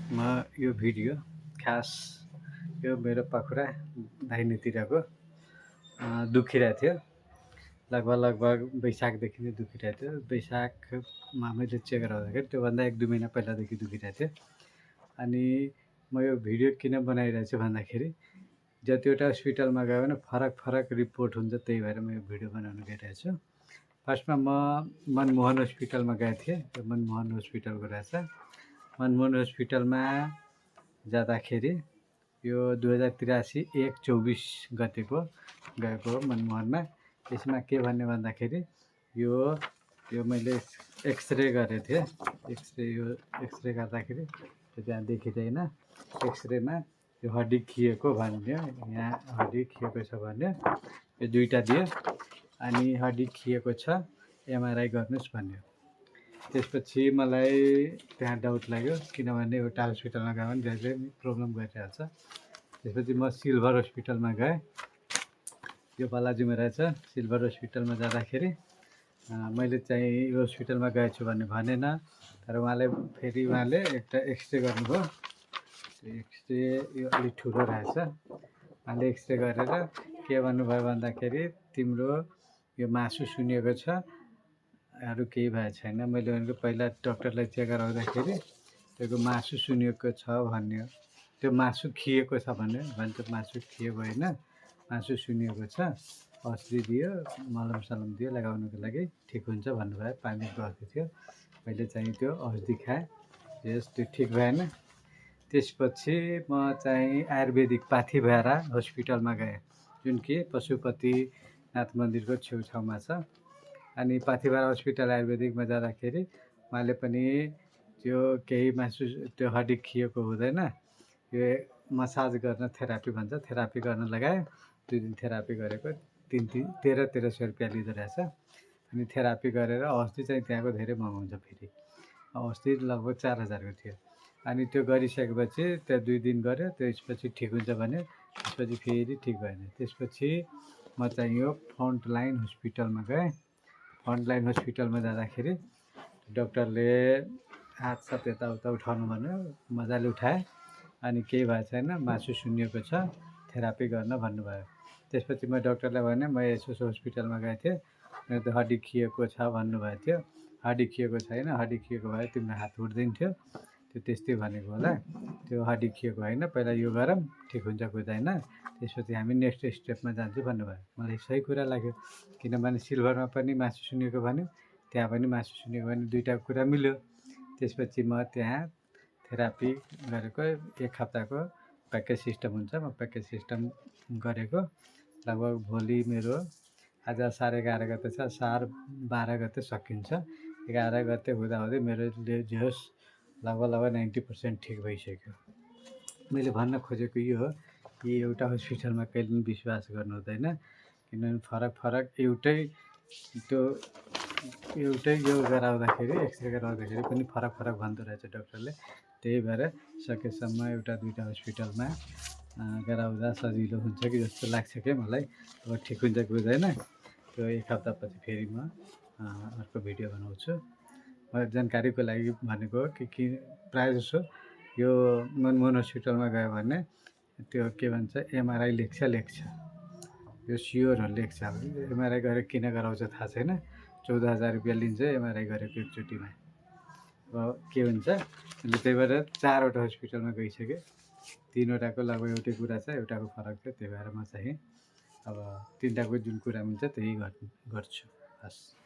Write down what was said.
म यो भिडियो खास यो मेरो पाखुरा दाहिनेतिरको दुखिरहेको थियो। लगभग वैशाखदेखि नै दुखिरहेको थियो। वैशाखमा मैले चेक गराउँदाखेरि त्योभन्दा 1-2 महिना पहिलादेखि दुखिरहेको थियो। अनि म यो भिडियो किन बनाइरहेको छु भन्दाखेरि जतिवटा हस्पिटलमा गयो भने फरक रिपोर्ट हुन्छ, त्यही भएर म यो भिडियो बनाउन गइरहेको छु। फर्स्टमा म मनमोहन हस्पिटलमा गएको थिएँ। यो मनमोहन हस्पिटलको रहेछ। मनमोहन हस्पिटलमा जाँदाखेरि यो 2083 1/24 गतेको गएको मनमोहनमा। यसमा के भन्ने भन्दाखेरि यो मैले एक्सरे गरेको थिएँ। एक्सरे गर्दाखेरि त्यहाँ देखिँदैन। एक्सरेमा यो हड्डी खिएको भन्यो, यहाँ हड्डी खिएको छ भन्यो। यो दुईवटा दियो अनि हड्डी खिएको छ, एमआरआई गर्नुहोस् भन्यो। त्यसपछि मलाई त्यहाँ डाउट लाग्यो, किनभने एउटा हस्पिटलमा गयो भने धेरै प्रब्लम गरिरहेछ। त्यसपछि म सिल्भर हस्पिटलमा गएँ। यो बालाजुमा रहेछ। सिल्भर हस्पिटलमा जाँदाखेरि मैले चाहिँ यो हस्पिटलमा गएछु भन्ने भनेन, तर उहाँले एउटा एक्सरे गर्नुभयो। त्यो एक्सरे यो अलिक ठुलो रहेछ। उहाँले एक्सरे गरेर के भन्नुभयो भन्दाखेरि तिम्रो यो मासु सुनिएको छ, अरू केही भएको छैन। मैले भनेको पहिला डक्टरलाई चेक गराउँदाखेरि त्यो मासु सुनिएको छ भन्यो। त्यो मासु खिएको छ भन्यो भने त मासु खिएको होइन, मासु सुनिएको छ। औषधि दियो, मलम सलम दियो लगाउनुको लागि, ठिक हुन्छ भन्नुभयो। पानी गएको थियो, मैले चाहिँ त्यो औषधि खाएँ। त्यो ठिक भएन। त्यसपछि म चाहिँ आयुर्वेदिक पाथिभरा हस्पिटलमा गएँ, जुन कि पशुपतिनाथ मन्दिरको छेउछाउमा छ। अनि पाथिभरा हस्पिटल आयुर्वेदिकमा जाँदाखेरि उहाँले पनि त्यो केही मासु त्यो हड्डी खिएको हुँदैन, यो मसाज गर्न थेरापी भन्छ, थेरापी गर्न लगायो। 2 दिन थेरापी गरेको 1300 रुपियाँ लिँदो रहेछ। अनि थेरापी गरेर औषधि चाहिँ त्यहाँको धेरै महँगो हुन्छ। फेरि औषधि लगभग 4000 को थियो। अनि त्यो गरिसकेपछि त्यहाँ 2 दिन गऱ्यो। त्यसपछि ठिक हुन्छ भन्यो। त्यसपछि फेरि ठिक भएन। त्यसपछि म चाहिँ यो फ्रन्टलाइन हस्पिटलमा गएँ। फ्रन्टलाइन हस्पिटलमा जाँदाखेरि डक्टरले हातसात यताउता उठाउनु भन्यो। मजाले उठाएँ अनि केही भएको छैन, मासु सुनिएको छ, थेरापी गर्न भन्नुभयो। त्यसपछि म डक्टरलाई भने म यसो हस्पिटलमा गएको थिएँ, मेरो त हड्डी खिएको छ भन्नुभएको थियो। हड्डी खिएको छैन, हड्डी खिएको भए तिम्रो हात उठ्दैन थियो, त्यो त्यस्तै भनेको होला। त्यो हड्डी खिएको होइन, पहिला यो गरौँ, ठिक हुन्छ कि हुँदैन, त्यसपछि हामी नेक्स्ट स्टेपमा जान्छौँ भन्नुभयो। मलाई सही कुरा लाग्यो, किनभने सिल्भरमा पनि मासु सुनिएको भन्यो, त्यहाँ पनि मासु सुनिएको भन्यो, दुईवटा कुरा मिल्यो। त्यसपछि म त्यहाँ थेरापी गरेको 1 हप्ताको प्याकेज सिस्टम हुन्छ, म प्याकेज सिस्टम गरेको। लगभग भोलि मेरो आज 11:30 गते छ, 12 गते सकिन्छ। 11 गते हुँदाहुँदै मेरो जे होस् लगभग 90% ठिक भइसक्यो। मैले भन्न खोजेको यो हो कि एउटा हस्पिटलमा कहिले पनि विश्वास गर्नु हुँदैन, किनभने फरक एउटै यो गराउँदाखेरि, एक्सरे गराउँदाखेरि पनि फरक भन्दो रहेछ डक्टरले। त्यही भएर सकेसम्म 1-2 हस्पिटलमा गराउँदा सजिलो हुन्छ कि जस्तो लाग्छ क्या मलाई। अब ठिक हुन्छ कि हुँदैन, त्यो 1 हप्तापछि फेरि म अर्को भिडियो बनाउँछु। म जानकारीको लागि भनेको हो कि प्रायःजसो यो मनमोहन हस्पिटलमा गयो भने त्यो के भन्छ एमआरआई लेख्छ, यो स्योर हो लेख्छ। एमआरआई गरेर किन गराउँछ थाहा छैन, 14,000 रुपियाँ लिन्छ एमआरआई गरेको एकचोटिमा। अब के हुन्छ, मैले त्यही भएर 4वटा हस्पिटलमा गइसकेँ। 3वटाको लगभग एउटै कुरा छ, एउटाको फरक छ। त्यही भएर म चाहिँ अब 3टाको जुन कुरा हुन्छ त्यही गर्छु। हस्।